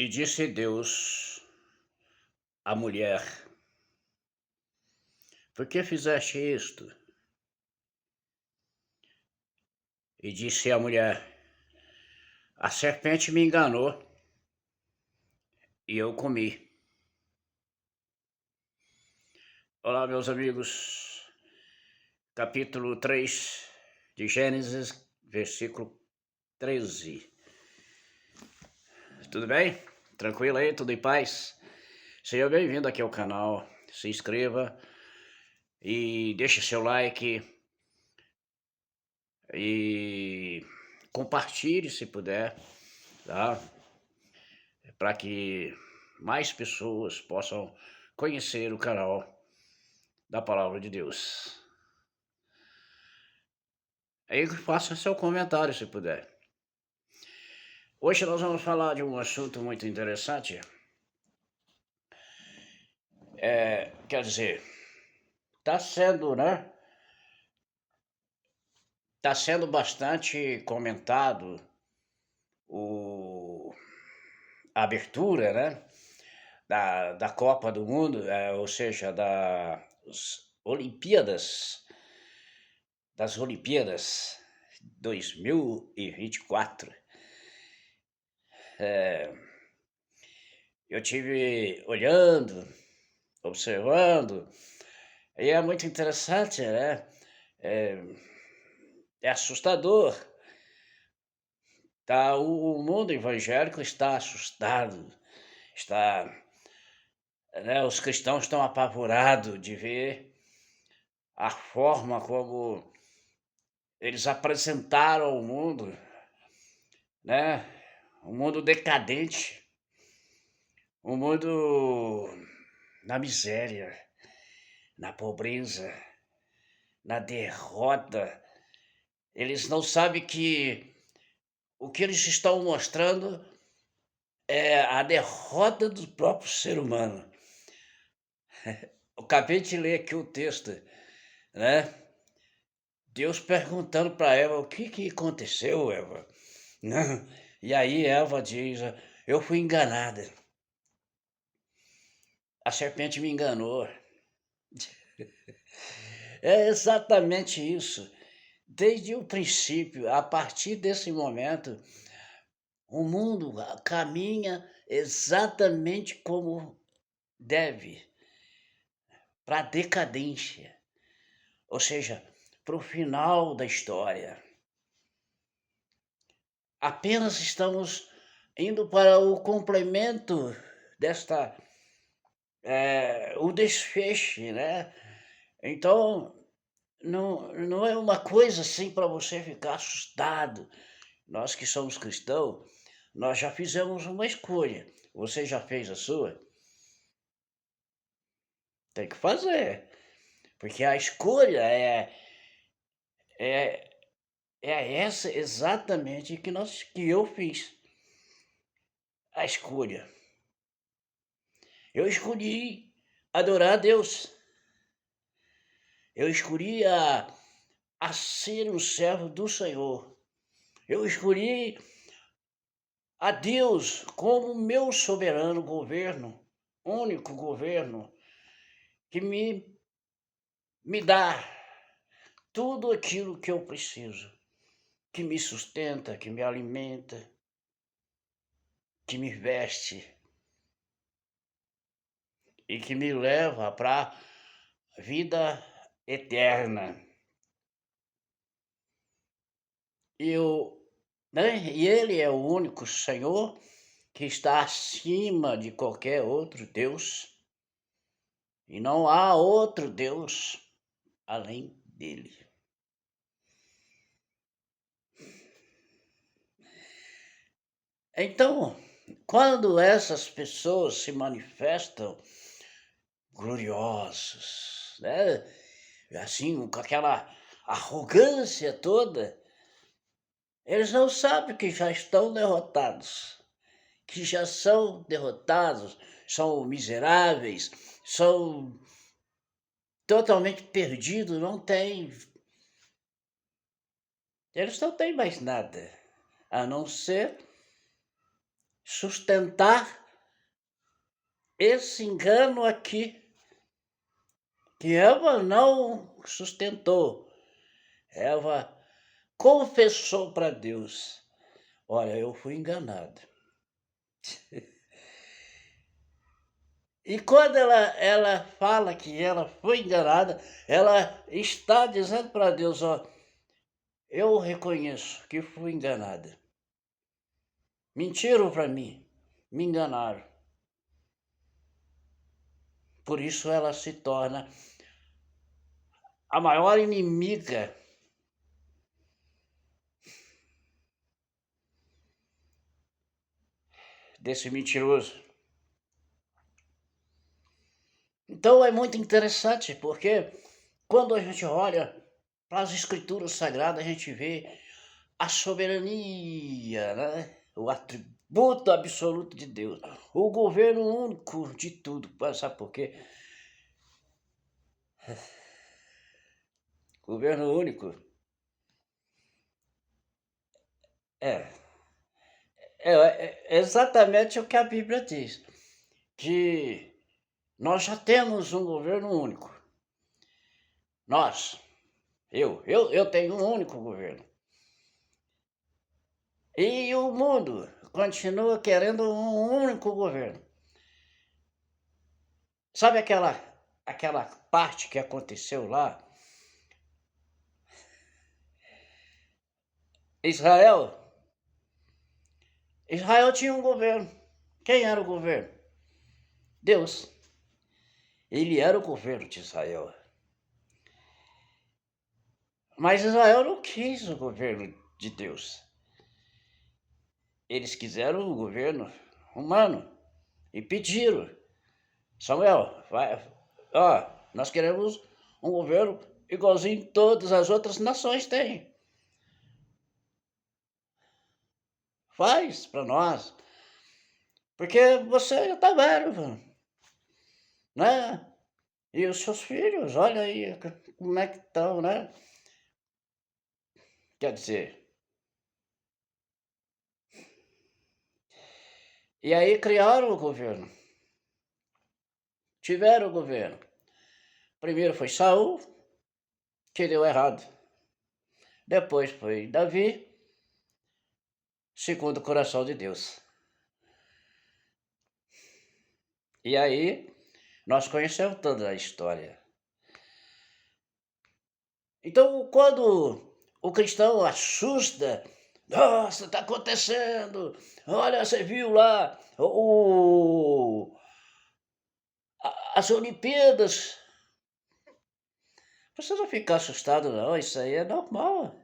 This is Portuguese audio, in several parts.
E disse Deus à mulher: Por que fizeste isto? E disse a mulher: A serpente me enganou e eu comi. Olá, meus amigos. Capítulo 3 de Gênesis, versículo 13. Tudo bem? Tranquilo aí? Tudo em paz? Seja bem-vindo aqui ao canal. Se inscreva e deixe seu like e compartilhe se puder, tá? Para que mais pessoas possam conhecer o canal da Palavra de Deus. Aí faça seu comentário se puder. Hoje nós vamos falar de um assunto muito interessante. Quer dizer, está sendo, né? Está sendo bastante comentado a abertura, né? Da Copa do Mundo, ou seja, das Olimpíadas 2024. Eu tive olhando, observando, e é muito interessante, né? É assustador. Tá, o mundo evangélico está assustado, né, os cristãos estão apavorados de ver a forma como eles apresentaram o mundo, né? Um mundo decadente, um mundo na miséria, na pobreza, na derrota. Eles não sabem que o que eles estão mostrando é a derrota do próprio ser humano. Eu acabei de ler aqui o texto, né? Deus perguntando para Eva: o que aconteceu, Eva? Né? E aí Eva diz: eu fui enganada. A serpente me enganou. É exatamente isso. Desde o princípio, a partir desse momento, o mundo caminha exatamente como deve, para a decadência, ou seja, para o final da história. Apenas estamos indo para o complemento desta, o desfeche, né? Então, não é uma coisa assim para você ficar assustado. Nós que somos cristãos, nós já fizemos uma escolha. Você já fez a sua? Tem que fazer, porque a escolha é, é essa exatamente que eu fiz. A escolha. Eu escolhi adorar a Deus. Eu escolhi a ser um servo do Senhor. Eu escolhi a Deus como meu soberano governo, único governo, que me dá tudo aquilo que eu preciso, que me sustenta, que me alimenta, que me veste e que me leva para a vida eterna. E Ele é o único Senhor que está acima de qualquer outro Deus, e não há outro Deus além dele. Então, quando essas pessoas se manifestam gloriosos, né? Assim, com aquela arrogância toda, eles não sabem que já estão derrotados, que já são derrotados, são miseráveis, são totalmente perdidos, eles não têm mais nada, a não ser sustentar esse engano aqui, que Eva não sustentou. Eva confessou para Deus: olha, eu fui enganada. E quando ela fala que ela foi enganada, ela está dizendo para Deus: ó, eu reconheço que fui enganada. Mentiram para mim, me enganaram. Por isso ela se torna a maior inimiga desse mentiroso. Então é muito interessante, porque quando a gente olha para as escrituras sagradas, a gente vê a soberania, né? O atributo absoluto de Deus, o governo único de tudo. Sabe por quê? Governo único. É exatamente o que a Bíblia diz, que nós já temos um governo único. Eu tenho um único governo. E o mundo continua querendo um único governo. Sabe aquela parte que aconteceu lá? Israel tinha um governo. Quem era o governo? Deus. Ele era o governo de Israel. Mas Israel não quis o governo de Deus. Eles quiseram o governo humano e pediram: Samuel, nós queremos um governo igualzinho todas as outras nações têm. Faz para nós. Porque você já está velho, né? E os seus filhos, olha aí como é que estão, né? Quer dizer, e aí criaram o governo. Tiveram o governo. Primeiro foi Saul, que deu errado. Depois foi Davi, segundo o coração de Deus. E aí, nós conhecemos toda a história. Então, quando o cristão assusta, nossa, está acontecendo, olha, você viu lá as Olimpíadas. Você não fica assustado, não, isso aí é normal.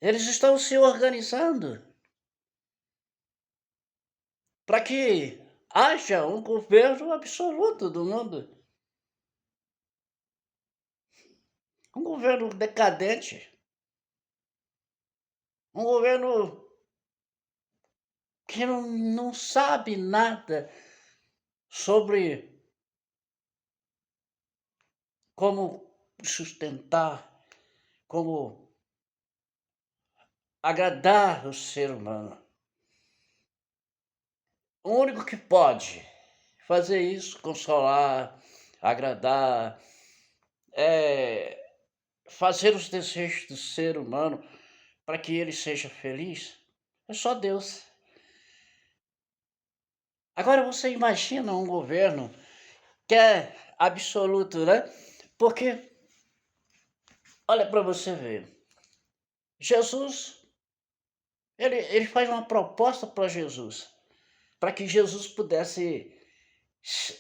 Eles estão se organizando para que haja um governo absoluto do mundo. Um governo decadente. Um governo que não sabe nada sobre como sustentar, como agradar o ser humano. O único que pode fazer isso, consolar, agradar, fazer os desejos do ser humano para que ele seja feliz, é só Deus. Agora você imagina um governo que é absoluto, né? Porque, olha para você ver, Jesus, ele faz uma proposta para Jesus, para que Jesus pudesse,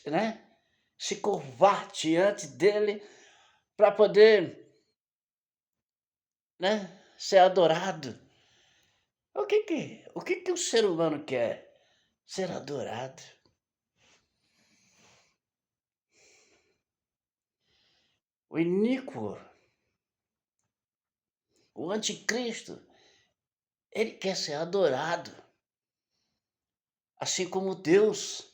né, se curvar diante dele, para poder, né, ser adorado. O que o ser humano quer? Ser adorado. O iníquo, o anticristo, ele quer ser adorado, assim como Deus.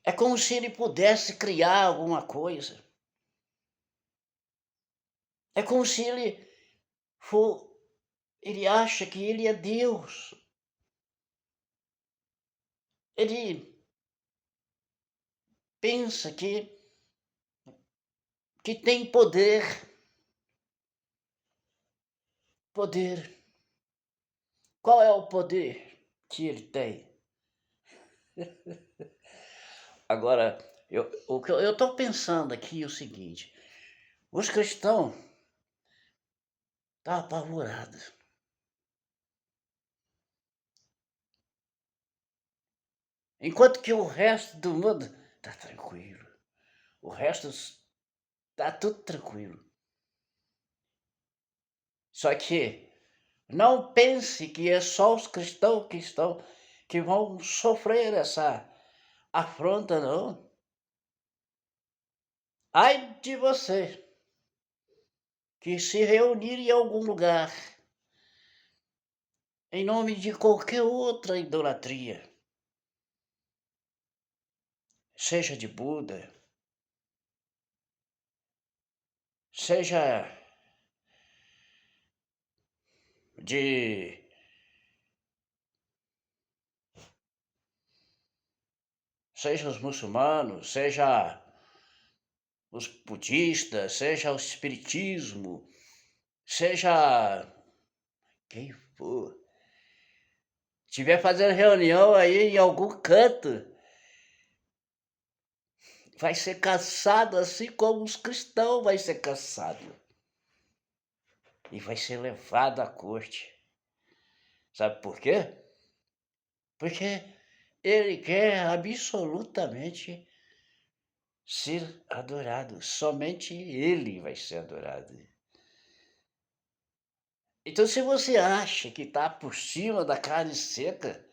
É como se ele pudesse criar alguma coisa. É como se ele Ele acha que ele é Deus. Ele pensa que tem poder. Poder. Qual é o poder que ele tem? Agora, o que eu estou pensando aqui é o seguinte: os cristãos estão apavorados. Enquanto que o resto do mundo está tranquilo. O resto está tudo tranquilo. Só que não pense que é só os cristãos que vão sofrer essa afronta, não. Ai de você que se reunir em algum lugar em nome de qualquer outra idolatria, seja de Buda, seja de seja os muçulmanos, seja os budistas, seja o espiritismo, seja quem for, estiver fazendo reunião aí em algum canto, vai ser caçado assim como os cristãos vai ser caçado. E vai ser levado à corte. Sabe por quê? Porque ele quer absolutamente ser adorado. Somente ele vai ser adorado. Então, se você acha que está por cima da carne seca,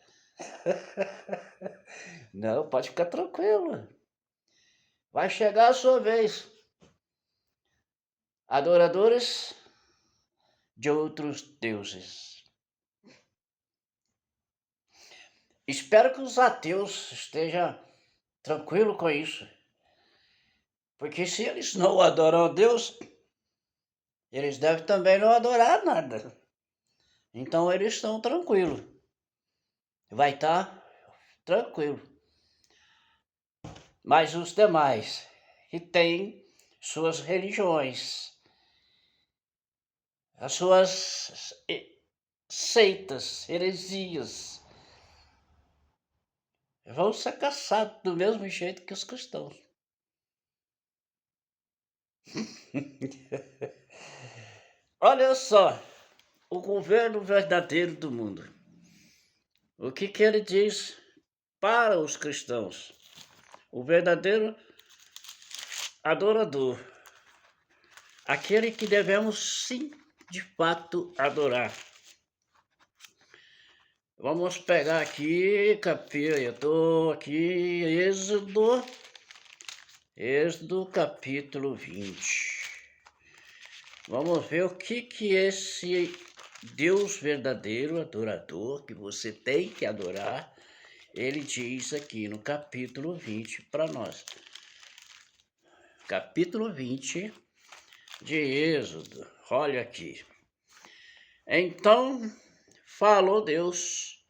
não, pode ficar tranquilo. Vai chegar a sua vez. Adoradores de outros deuses. Espero que os ateus estejam tranquilos com isso. Porque se eles não adoram a Deus, eles devem também não adorar nada. Então eles estão tranquilos. Vai estar tranquilo. Mas os demais, que têm suas religiões, as suas seitas, heresias, vão ser caçados do mesmo jeito que os cristãos. Olha só, o governo verdadeiro do mundo. O que ele diz para os cristãos? O verdadeiro adorador. Aquele que devemos sim, de fato, adorar. Vamos pegar aqui, eu estou aqui, Êxodo capítulo 20. Vamos ver o que esse Deus verdadeiro, adorador, que você tem que adorar, ele diz aqui no capítulo 20 para nós. Capítulo 20 de Êxodo, olha aqui. Então falou Deus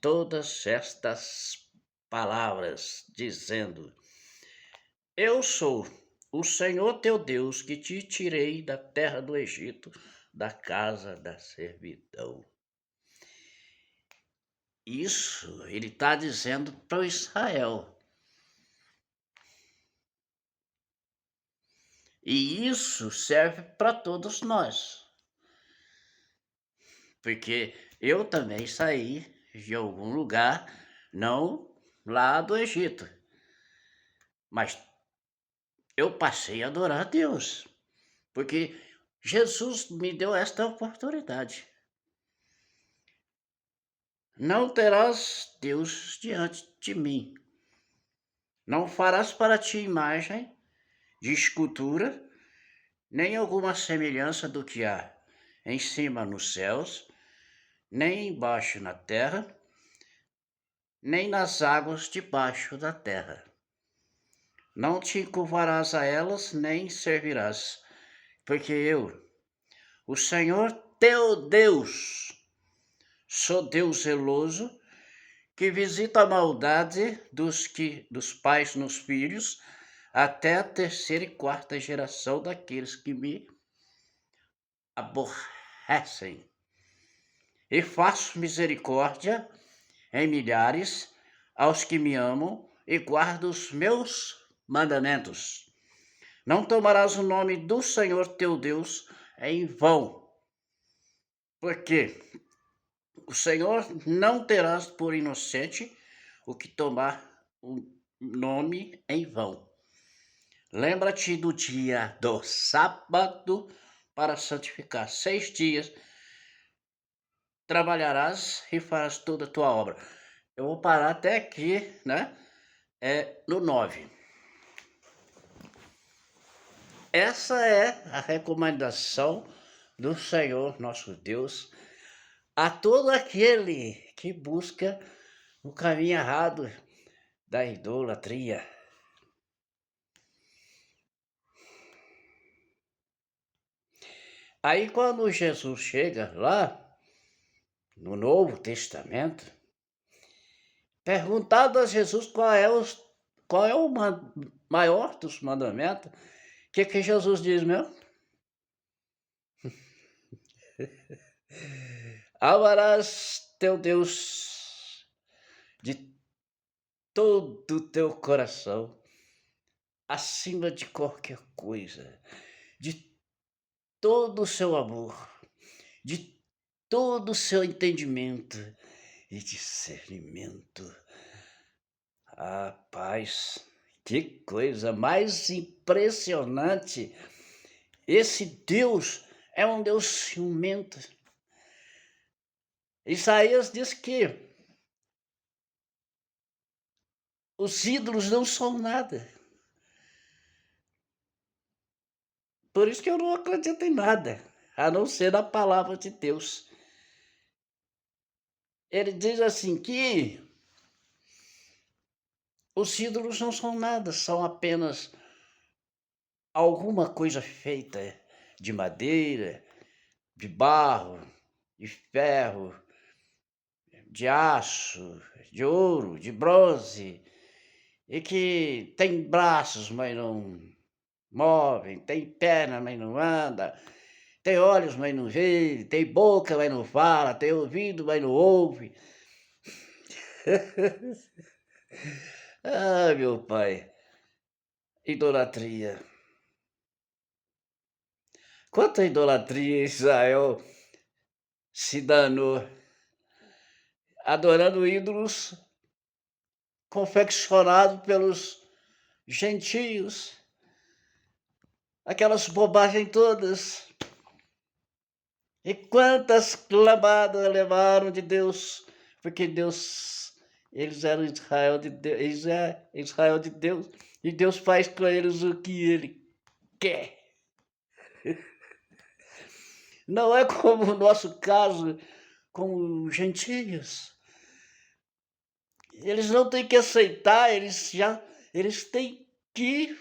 todas estas palavras, dizendo: Eu sou o Senhor teu Deus que te tirei da terra do Egito, da casa da servidão. Isso ele está dizendo para Israel. E isso serve para todos nós. Porque eu também saí de algum lugar, não lá do Egito, mas eu passei a adorar a Deus, porque Jesus me deu esta oportunidade. Não terás Deus diante de mim. Não farás para ti imagem de escultura, nem alguma semelhança do que há em cima nos céus, nem embaixo na terra, nem nas águas debaixo da terra. Não te curvarás a elas, nem servirás, porque eu, o Senhor teu Deus. Sou Deus zeloso, que visita a maldade dos pais nos filhos, até a terceira e quarta geração daqueles que me aborrecem. E faço misericórdia em milhares aos que me amam e guardo os meus mandamentos. Não tomarás o nome do Senhor teu Deus em vão, porque o Senhor não terás por inocente o que tomar o nome em vão. Lembra-te do dia do sábado para santificar. 6 dias trabalharás e farás toda a tua obra. Eu vou parar até aqui, né? No 9. Essa é a recomendação do Senhor nosso Deus a todo aquele que busca o caminho errado da idolatria. Aí quando Jesus chega lá no Novo Testamento, perguntado a Jesus qual é o maior dos mandamentos, o que Jesus diz mesmo? Amarás teu Deus de todo o teu coração, acima de qualquer coisa, de todo o seu amor, de todo o seu entendimento e discernimento. Rapaz, que coisa mais impressionante! Esse Deus é um Deus ciumento. Isaías diz que os ídolos não são nada. Por isso que eu não acredito em nada, a não ser na palavra de Deus. Ele diz assim que os ídolos não são nada, são apenas alguma coisa feita de madeira, de barro, de ferro, de aço, de ouro, de bronze, e que tem braços, mas não movem, tem perna, mas não anda, tem olhos, mas não vê, tem boca, mas não fala, tem ouvido, mas não ouve. Ah, meu pai, idolatria. Quanta idolatria Israel se danou, adorando ídolos confeccionados pelos gentios, aquelas bobagens todas. E quantas clamadas levaram de Deus, porque eles eram Israel de Deus, Israel de Deus, e Deus faz com eles o que ele quer. Não é como o nosso caso com os gentios. Eles não têm que aceitar, eles têm que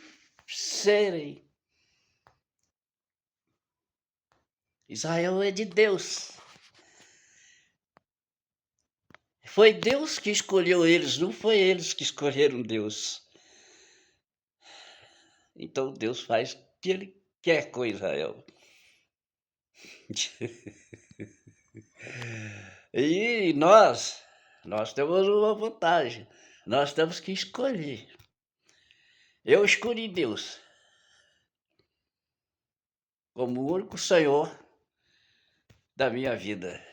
serem. Israel é de Deus. Foi Deus que escolheu eles, não foi eles que escolheram Deus. Então Deus faz o que ele quer com Israel. E nós temos uma vantagem. Nós temos que escolher. Eu escolhi Deus como o único Senhor da minha vida.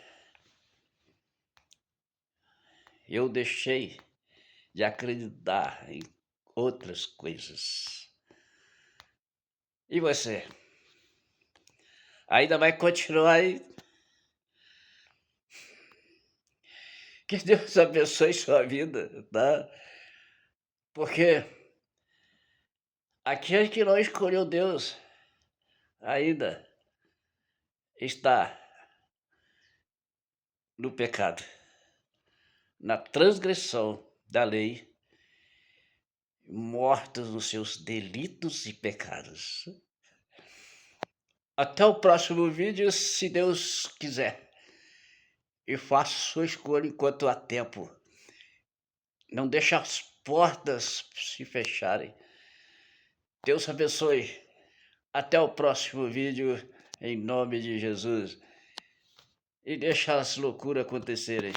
Eu deixei de acreditar em outras coisas. E você? Ainda vai continuar aí? Que Deus abençoe sua vida, tá? Porque aquele que não escolheu Deus ainda está no pecado, na transgressão da lei, mortos nos seus delitos e pecados. Até o próximo vídeo, se Deus quiser. E faça sua escolha enquanto há tempo. Não deixe as portas se fecharem. Deus abençoe. Até o próximo vídeo, em nome de Jesus. E deixa as loucuras acontecerem.